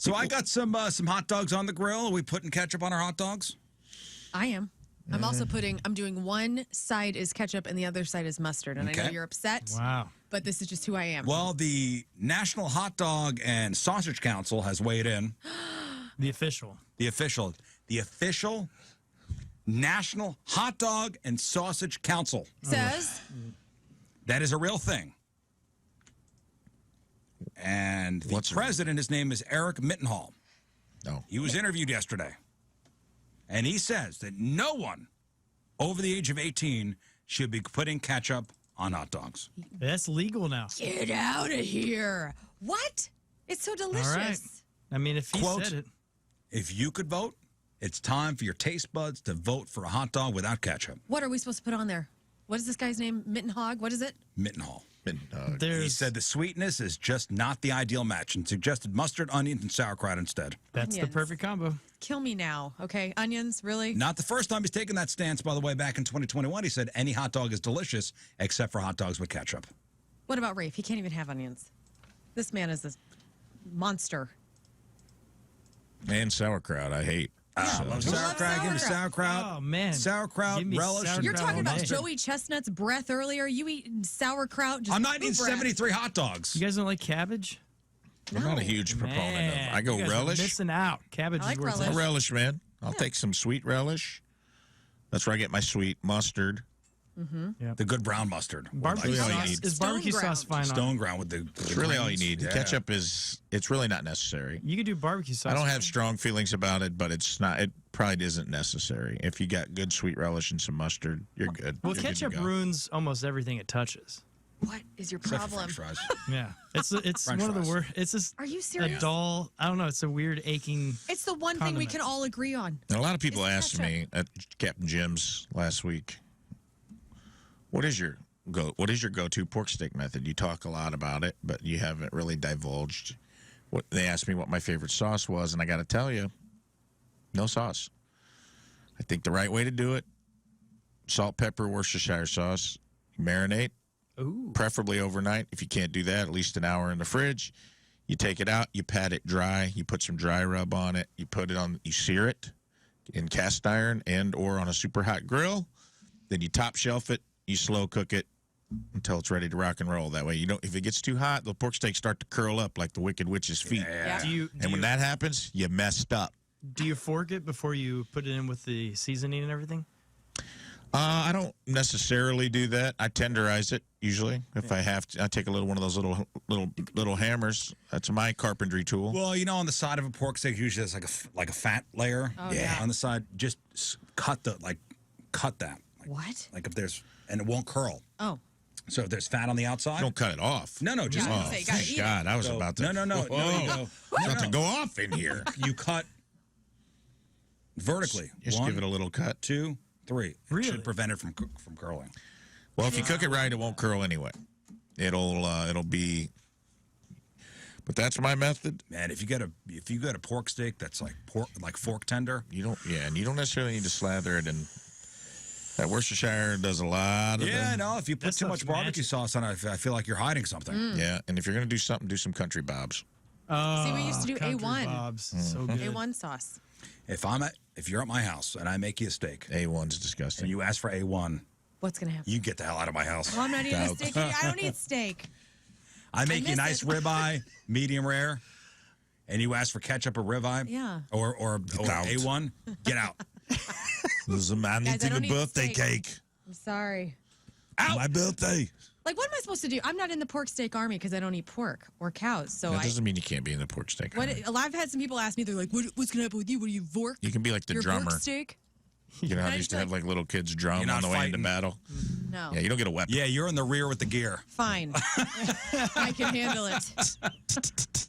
So I got some hot dogs on the grill. Are we putting ketchup on our hot dogs? I am. I'm also I'm doing one side is ketchup and the other side is mustard. And I know you're upset. Wow. But this is just who I am. Well, the National Hot Dog and Sausage Council has weighed in. The official National Hot Dog and Sausage Council says that is a real thing. And the president, his name is Eric Mittenhall. No. He was interviewed yesterday. And he says that no one over the age of 18 should be putting ketchup on hot dogs. That's legal now. Get out of here. What? It's so delicious. All right. I mean, if he Quote, said it. If you could vote, it's time for your taste buds to vote for a hot dog without ketchup. What are we supposed to put on there? What is this guy's name? Mittenhog? What is it? Mittenhall. There's- He said the sweetness is just not the ideal match and suggested mustard, onions, and sauerkraut instead. That's the Onions. perfect combo. Kill me now. Okay. Onions, really? Not the first time he's taken that stance, by the way. Back in 2021, he said any hot dog is delicious except for hot dogs with ketchup. What about Rafe? He can't even have onions. This man is a monster. And sauerkraut, I hate. I love sauerkraut. Give me sauerkraut. Oh, man. Sauerkraut, Give me relish. sauerkraut. You're talking about all day. Joey Chestnut's breath earlier. You eat sauerkraut. Just I'm not eating breath. 73 hot dogs. You guys don't like cabbage? I'm not a huge proponent Man, of. I go you guys are relish. missing out. Cabbage I like is where it's relish. A relish, man. I'll take some sweet relish. That's where I get my sweet mustard. The good brown mustard. Barbecue Really all you sauce need. is barbecue Stone sauce fine. Stone ground with the It's really all you greens. need. Yeah. Ketchup it's really not necessary. You could do barbecue sauce. I don't have strong feelings about it, but it's not. It probably isn't necessary. If you got good sweet relish and some mustard, you're good. Well, You're good to ketchup go. ruins almost everything it touches. What is your Except for problem? French fries. Yeah, it's French one of the fries. worst. It's just Are you a serious? dull. I don't know. It's a weird aching. It's the one thing we Condiment. can all agree on. And a lot of people It's asked ketchup. me at Captain Jim's last week, what is your go-to pork steak method? You talk a lot about it, but you haven't really divulged. What they asked me what my favorite sauce was, and I got to tell you, no sauce. I think the right way to do it: salt, pepper, Worcestershire sauce, marinate, Ooh. preferably overnight. If you can't do that, at least an hour in the fridge. You take it out, you pat it dry, you put some dry rub on it, you put it on, you sear it in cast iron and or on a super hot grill. Then you top shelf it, you slow cook it until it's ready to rock and roll. That way, you don't. If it gets too hot, the pork steaks start to curl up like the Wicked Witch's feet. Yeah. And when that happens, you messed up. Do you fork it before you put it in with the seasoning and everything? I don't necessarily do that. I tenderize it usually if I have to. I take a one of those little hammers. That's my carpentry tool. Well, you know, on the side of a pork steak, usually there's like a fat layer. Oh, yeah. On the side, just cut that. Like What? Like if there's, and it won't curl. Oh. So if there's fat on the outside, Don't cut it off. no, just Yeah, I was gonna say, you gotta Thank eat God, I was So- about to. No, you go. About to go off in here. You cut vertically. Just One, give it a little cut. 2, 3. It Really? should prevent it from curling. Well, if you cook it right, it won't curl anyway. It'll be. But that's my method. Man, if you get a pork steak that's like fork tender, You don't. Yeah, and you don't necessarily need to slather it in. That Worcestershire does a lot of. yeah, the, no. If you put That too much stuff's barbecue magic. sauce on it, I feel like you're hiding something. Yeah, and if you're gonna do something, do some country bobs. See, we used to do Country A1. Bob's. So good. A1 sauce. If you're at my house and I make you a steak A1's disgusting. and you ask for A1, What's going to happen? you get the hell out of my house. Well, I'm not eating a steak. I don't eat steak. I make you a miss nice it. ribeye, medium rare, and you ask for ketchup or ribeye, Yeah. or out. A1, get out. There's a man Guys, I eating a don't eat birthday steak. cake. I'm sorry. My birthday. Like, what am I supposed to do? I'm not in the pork steak army because I don't eat pork or cows. So That doesn't mean you can't be in the pork steak. army. I've had some people ask me, they're like, what's going to happen with you? What are you, vork? You can be like the Your drummer. vork steak? You know how I they used to just have like- like little kids drum You're on not the way into fighting. battle. No. Yeah, you don't get a weapon. Yeah, you're in the rear with the gear. Fine. I can handle it.